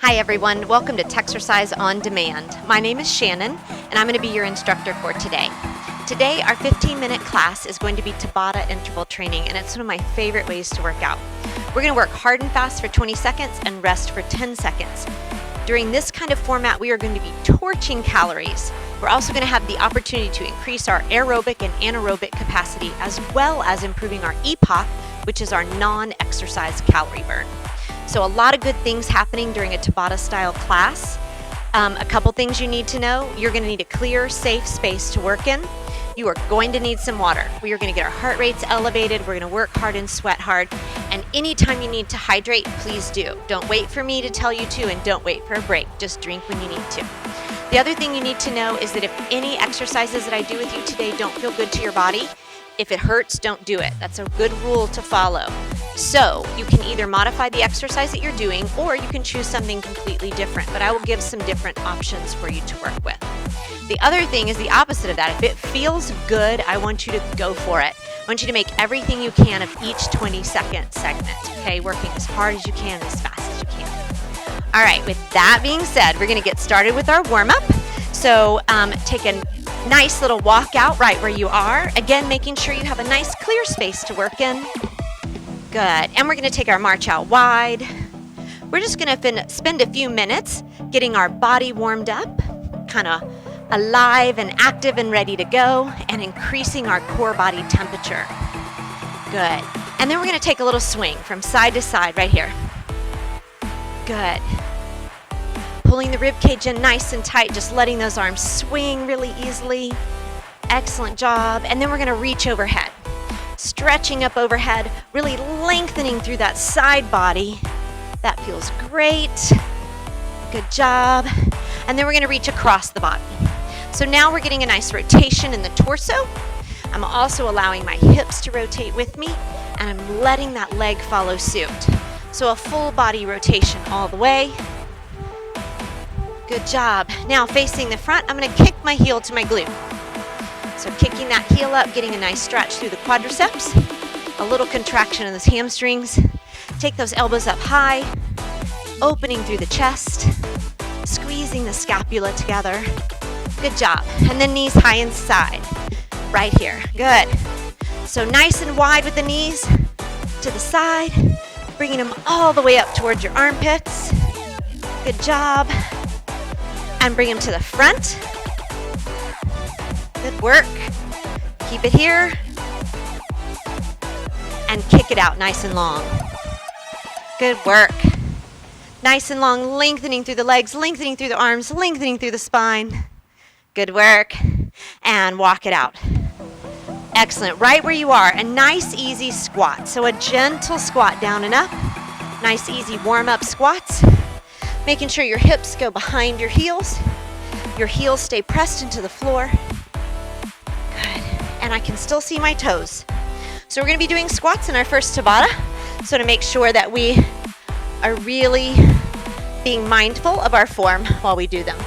Hi everyone, welcome to Texercise on Demand. My name is Shannon and I'm going to be your instructor for today. Today our 15-minute class is going to be Tabata interval training, and it's one of my favorite ways to work out. We're going to work hard and fast for 20 seconds and rest for 10 seconds. During this kind of format, we are going to be torching calories. We're also going to have the opportunity to increase our aerobic and anaerobic capacity, as well as improving our EPOC, which is our non-exercise calorie burn. So a lot of good things happening during a Tabata style class. A couple things you need to know. You're going to need a clear, safe space to work in. You are going to need some water. We are going to get our heart rates elevated. We're going to work hard and sweat hard. And anytime you need to hydrate, please do. Don't wait for me to tell you to, and don't wait for a break. Just drink when you need to. The other thing you need to know is that if any exercises that I do with you today don't feel good to your body, if it hurts, don't do it. That's a good rule to follow. So you can either modify the exercise that you're doing, or you can choose something completely different, but I will give some different options for you to work with. The other thing is the opposite of that. If it feels good, I want you to go for it. I want you to make everything you can of each 20-second segment, okay? Working as hard as you can, as fast as you can. All right, with that being said, we're gonna get started with our warm-up. So take a nice little walk out right where you are. Again, making sure you have a nice clear space to work in. Good, and we're gonna take our march out wide. We're just gonna spend a few minutes getting our body warmed up, kind of alive and active and ready to go, and increasing our core body temperature. Good, and then we're gonna take a little swing from side to side right here. Good. Pulling the rib cage in nice and tight, just letting those arms swing really easily. Excellent job. And then we're gonna reach overhead. Stretching up overhead, really lengthening through that side body. That feels great. Good job. And then we're gonna reach across the body. So now we're getting a nice rotation in the torso. I'm also allowing my hips to rotate with me, and I'm letting that leg follow suit. So a full body rotation all the way. Good job. Now facing the front, I'm going to kick my heel to my glute. So kicking that heel up, getting a nice stretch through the quadriceps, a little contraction in those hamstrings. Take those elbows up high, opening through the chest, squeezing the scapula together. Good job. And then knees high inside, right here. Good. So nice and wide with the knees to the side, bringing them all the way up towards your armpits. Good job. And bring them to the front. Good work. Keep it here. And kick it out nice and long. Good work. Nice and long, lengthening through the legs, lengthening through the arms, lengthening through the spine. Good work. And walk it out. Excellent. Right where you are, a nice easy squat. So a gentle squat down and up. Nice easy warm-up squats. Making sure your hips go behind your heels. Your heels stay pressed into the floor. Good. And I can still see my toes. So we're going to be doing squats in our first Tabata. So to make sure that we are really being mindful of our form while we do them.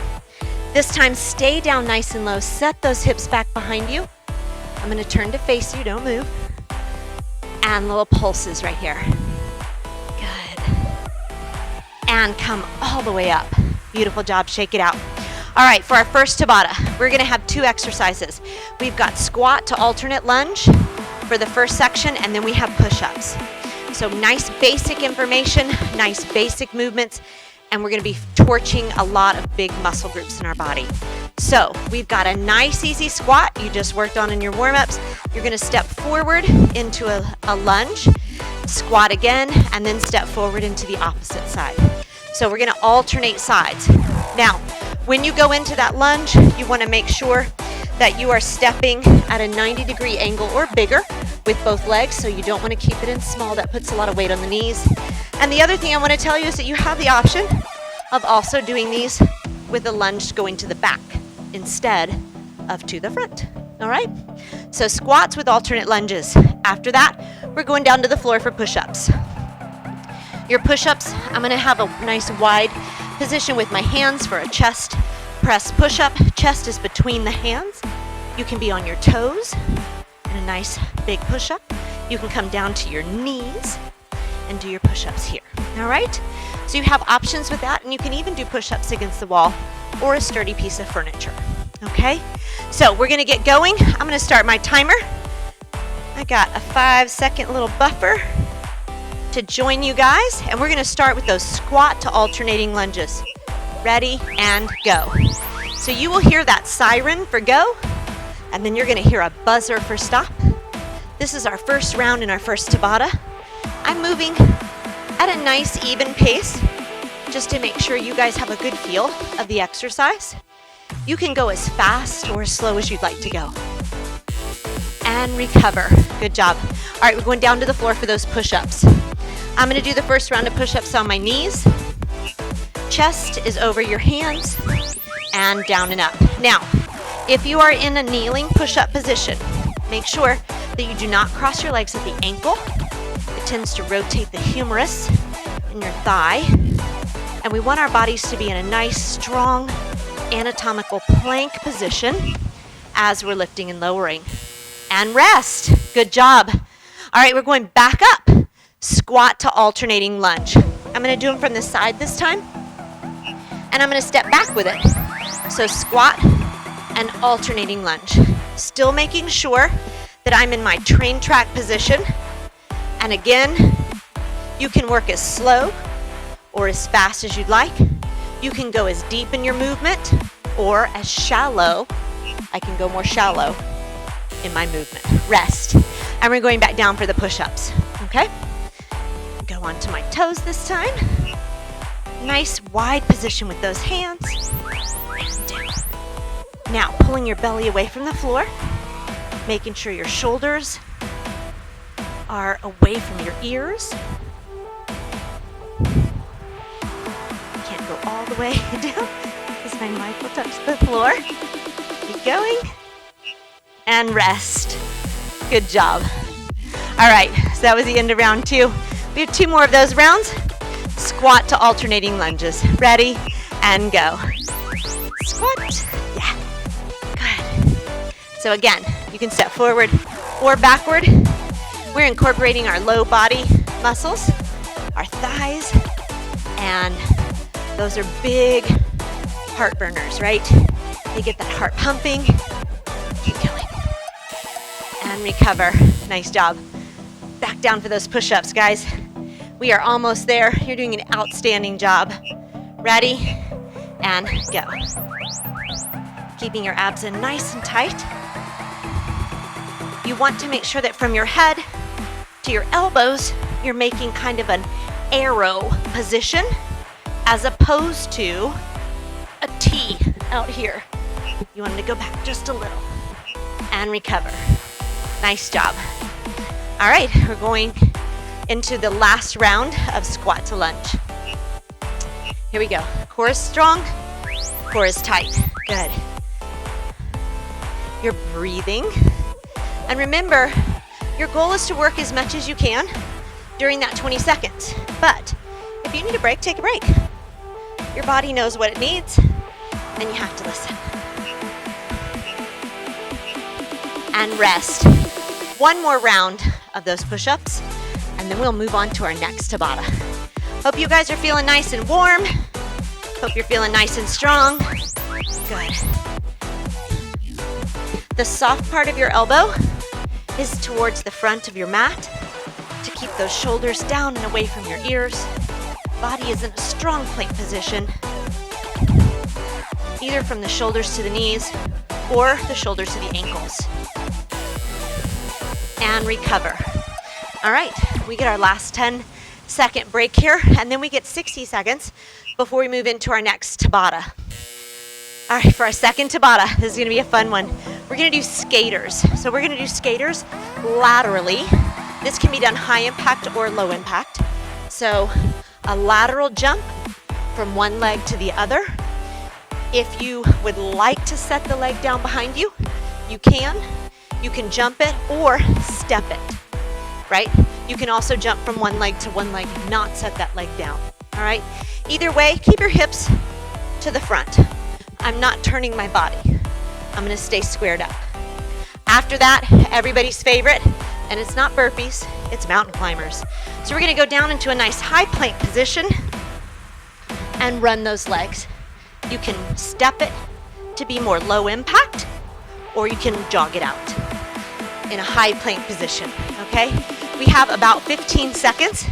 This time, stay down nice and low. Set those hips back behind you. I'm going to turn to face you. Don't move. And little pulses right here. And come all the way up. Beautiful job, shake it out. All right, for our first Tabata, we're gonna have two exercises. We've got squat to alternate lunge for the first section, and then we have push-ups. So nice basic information, nice basic movements, and we're gonna be torching a lot of big muscle groups in our body. So we've got a nice easy squat you just worked on in your warm-ups. You're gonna step forward into a lunge, squat again, and then step forward into the opposite side. So we're gonna alternate sides. Now, when you go into that lunge, you wanna make sure that you are stepping at a 90-degree angle or bigger with both legs, so you don't wanna keep it in small. That puts a lot of weight on the knees. And the other thing I wanna tell you is that you have the option of also doing these with the lunge going to the back instead of to the front. All right? So squats with alternate lunges. After that, we're going down to the floor for push-ups. Your push-ups, I'm gonna have a nice wide position with my hands for a chest press push-up. Chest is between the hands. You can be on your toes in a nice big push-up. You can come down to your knees and do your push-ups here. All right? So you have options with that, and you can even do push-ups against the wall or a sturdy piece of furniture. Okay? So we're gonna get going. I'm gonna start my timer. I got a 5-second little buffer to join you guys, and we're gonna start with those squat to alternating lunges. Ready and go. So you will hear that siren for go, and then you're gonna hear a buzzer for stop. This is our first round in our first Tabata. I'm moving at a nice even pace just to make sure you guys have a good feel of the exercise. You can go as fast or as slow as you'd like to go. And recover. Good job. All right, we're going down to the floor for those push-ups. I'm gonna do the first round of push-ups on my knees. Chest is over your hands and down and up. Now, if you are in a kneeling push-up position, make sure that you do not cross your legs at the ankle. It tends to rotate the humerus in your thigh. And we want our bodies to be in a nice, strong, anatomical plank position as we're lifting and lowering. And rest. Good job. All right, we're going back up. Squat to alternating lunge. I'm going to do them from the side this time. And I'm going to step back with it. So squat and alternating lunge. Still making sure that I'm in my train track position. And again, you can work as slow or as fast as you'd like. You can go as deep in your movement or as shallow. I can go more shallow in my movement. Rest. And we're going back down for the push-ups. Okay? Go onto my toes this time. Nice wide position with those hands. And down. Now, pulling your belly away from the floor, making sure your shoulders are away from your ears. Can't go all the way down because my mic will touch the floor. Keep going. And rest. Good job. All right, so that was the end of round 2. We have 2 more of those rounds. Squat to alternating lunges. Ready and go. Squat. Yeah. Good. So again, you can step forward or backward. We're incorporating our low body muscles, our thighs, and those are big heart burners, right? You get that heart pumping. Keep going. And recover. Nice job. Back down for those push-ups, guys. We are almost there. You're doing an outstanding job. Ready? And go. Keeping your abs in nice and tight. You want to make sure that from your head to your elbows, you're making kind of an arrow position as opposed to a T out here. You want them to go back just a little and recover. Nice job. All right, we're going into the last round of squat to lunge. Here we go. Core is strong, core is tight. Good. You're breathing. And remember, your goal is to work as much as you can during that 20 seconds. But if you need a break, take a break. Your body knows what it needs, and you have to listen. And rest. One more round of those push-ups, and then we'll move on to our next Tabata. Hope you guys are feeling nice and warm. Hope you're feeling nice and strong. Good. The soft part of your elbow is towards the front of your mat to keep those shoulders down and away from your ears. Body is in a strong plank position, either from the shoulders to the knees or the shoulders to the ankles. And recover. All right, we get our last 10-second break here, and then we get 60 seconds before we move into our next Tabata. All right, for our second Tabata, this is gonna be a fun one. We're gonna do skaters. So we're gonna do skaters laterally. This can be done high impact or low impact. So a lateral jump from one leg to the other. If you would like to set the leg down behind you, you can. You can jump it or step it, right? You can also jump from one leg to one leg, not set that leg down, all right? Either way, keep your hips to the front. I'm not turning my body. I'm gonna stay squared up. After that, everybody's favorite, and it's not burpees, It's mountain climbers. So we're gonna go down into a nice high plank position and run those legs. You can step it to be more low impact, or you can jog it out in a high plank position, okay? We have about 15 seconds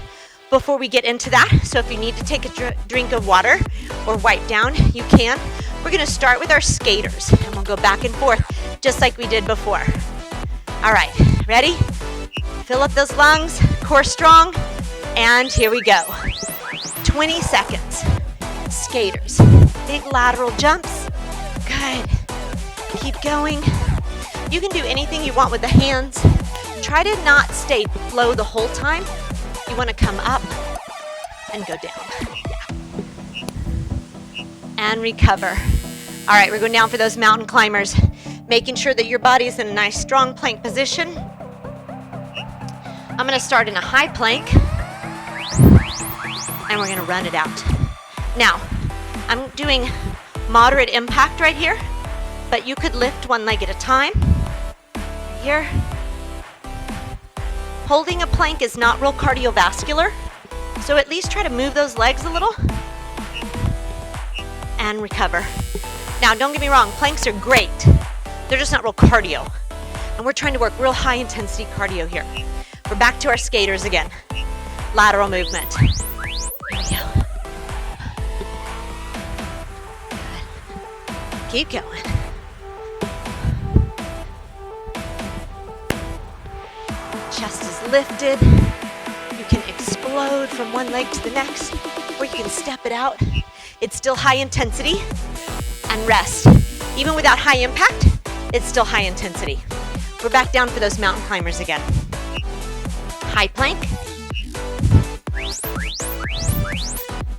before we get into that. So if you need to take a drink of water or wipe down, you can. We're gonna start with our skaters and we'll go back and forth just like we did before. All right, ready? Fill up those lungs, core strong, and here we go. 20 seconds. Skaters, big lateral jumps. Good. Keep going. You can do anything you want with the hands. Try to not stay low the whole time. You want to come up and go down. Yeah. And recover. All right, we're going down for those mountain climbers, making sure that your body is in a nice strong plank position. I'm going to start in a high plank, and we're going to run it out. Now, I'm doing moderate impact right here, but you could lift one leg at a time. Here. Holding a plank is not real cardiovascular, so at least try to move those legs a little and recover. Now, don't get me wrong, planks are great. They're just not real cardio. And we're trying to work real high intensity cardio here. We're back to our skaters again. Lateral movement. Here we go. Good. Keep going. Chest is lifted. You can explode from one leg to the next, or you can step it out. It's still high intensity, and rest. Even without high impact, it's still high intensity. We're back down for those mountain climbers again. High plank.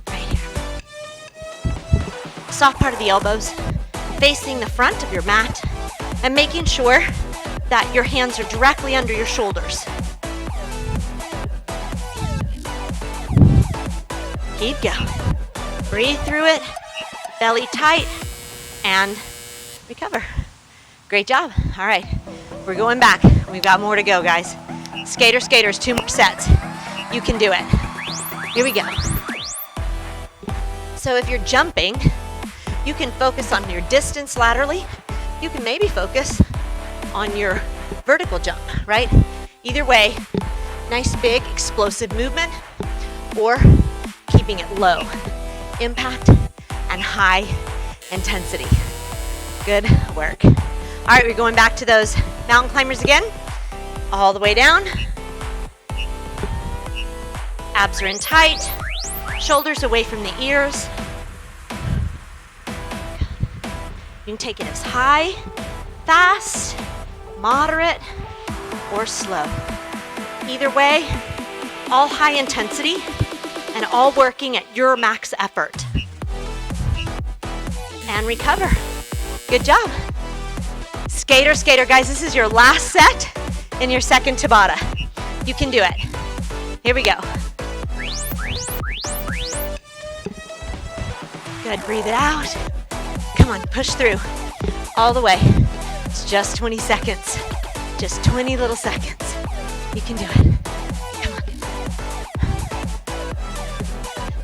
Right here. Soft part of the elbows, facing the front of your mat, and making sure that your hands are directly under your shoulders. Keep going. Breathe through it, belly tight, and recover. Great job. All right, we're going back. We've got more to go, guys. Skaters, 2 more sets. You can do it. Here we go. So if you're jumping, you can focus on your distance laterally. You can maybe focus on your vertical jump, right? Either way, nice big explosive movement, or keeping it low. Impact and high intensity. Good work. All right, we're going back to those mountain climbers again. All the way down. Abs are in tight. Shoulders away from the ears. You can take it as high, fast, moderate, or slow. Either way, all high intensity and all working at your max effort. And recover. Good job. Skater, guys, this is your last set in your second Tabata. You can do it. Here we go. Good, breathe it out. Come on, push through. All the way. It's just 20 seconds. Just 20 little seconds. You can do it. Come on.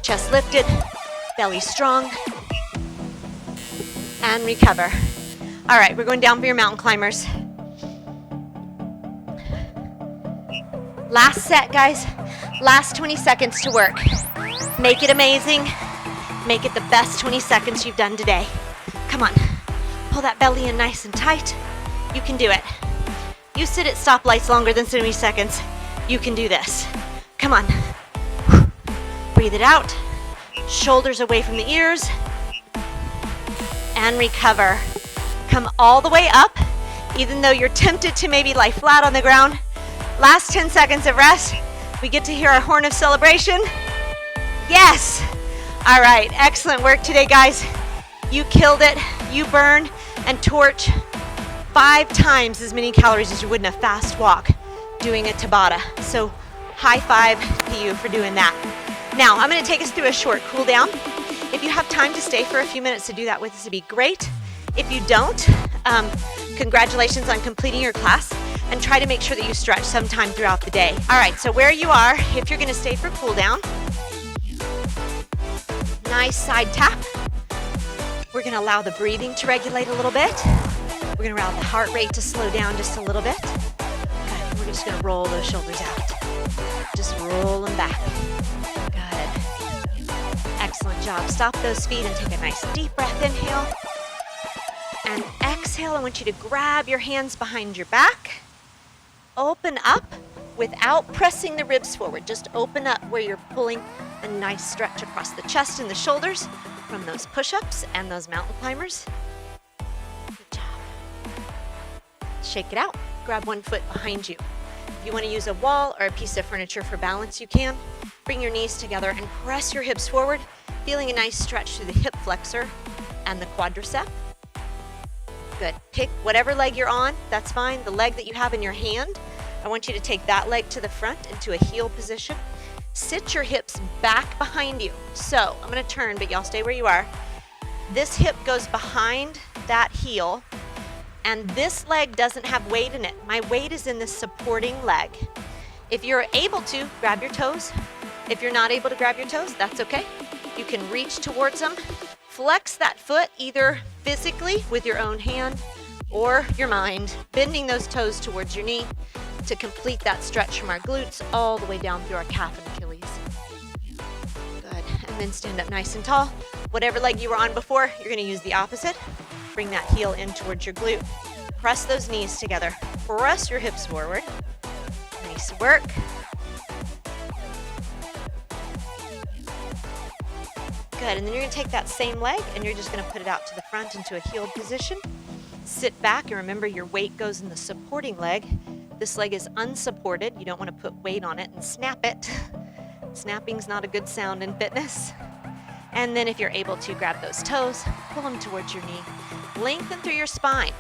Chest lifted, belly strong, and recover. All right, we're going down for your mountain climbers. Last set, guys. Last 20 seconds to work. Make it amazing. Make it the best 20 seconds you've done today. Come on. Pull that belly in nice and tight. You can do it. You sit at stoplights longer than 70 seconds. You can do this. Come on. Breathe it out. Shoulders away from the ears. And recover. Come all the way up, even though you're tempted to maybe lie flat on the ground. Last 10 seconds of rest. We get to hear our horn of celebration. Yes. All right, excellent work today, guys. You killed it. You burned and torch 5 times as many calories as you would in a fast walk doing a Tabata. So high five to you for doing that. Now, I'm gonna take us through a short cool down. If you have time to stay for a few minutes to do that with us, it'd be great. If you don't, congratulations on completing your class, and try to make sure that you stretch sometime throughout the day. All right, so where you are, if you're gonna stay for cool down, nice side tap. We're gonna allow the breathing to regulate a little bit. We're gonna allow the heart rate to slow down just a little bit. Good, we're just gonna roll those shoulders out. Just roll them back. Good. Excellent job. Stop those feet and take a nice deep breath. Inhale. And exhale. I want you to grab your hands behind your back. Open up without pressing the ribs forward. Just open up where you're pulling a nice stretch across the chest and the shoulders from those push-ups and those mountain climbers. Good job. Shake it out. Grab one foot behind you. If you want to use a wall or a piece of furniture for balance, you can. Bring your knees together and press your hips forward, feeling a nice stretch through the hip flexor and the quadricep. Good. Pick whatever leg you're on, that's fine. The leg that you have in your hand, I want you to take that leg to the front into a heel position. Sit your hips back behind you. So I'm going to turn, but y'all stay where you are. This hip goes behind that heel, and this leg doesn't have weight in it. My weight is in the supporting leg. If you're able to, grab your toes. If you're not able to grab your toes, that's okay. You can reach towards them. Flex that foot either physically with your own hand or your mind, bending those toes towards your knee to complete that stretch from our glutes all the way down through our calf and Achilles. Good, and then stand up nice and tall. Whatever leg you were on before, you're gonna use the opposite. Bring that heel in towards your glute. Press those knees together. Press your hips forward. Nice work. Good, and then you're gonna take that same leg and you're just gonna put it out to the front into a heeled position. Sit back and remember your weight goes in the supporting leg. This leg is unsupported. You don't wanna put weight on it and snap it. Snapping's not a good sound in fitness. And then if you're able to, grab those toes, pull them towards your knee. Lengthen through your spine.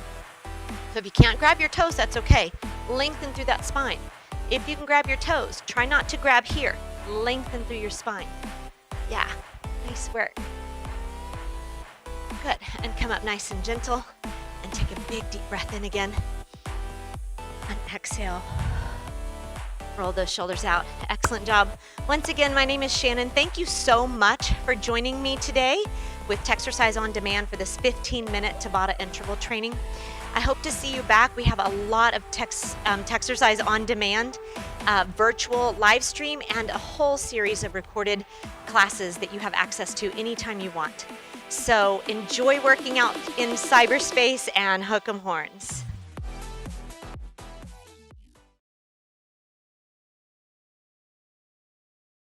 So if you can't grab your toes, that's okay. Lengthen through that spine. If you can grab your toes, try not to grab here. Lengthen through your spine. Yeah. Nice work. Good, and come up nice and gentle and take a big deep breath in again. And exhale. Roll those shoulders out. Excellent job. Once again, my name is Shannon. Thank you so much for joining me today with Texercise on Demand for this 15-minute Tabata interval training. I hope to see you back. We have a lot of Texercise on Demand, virtual live stream, and a whole series of recorded classes that you have access to anytime you want. So enjoy working out in cyberspace and hook 'em horns.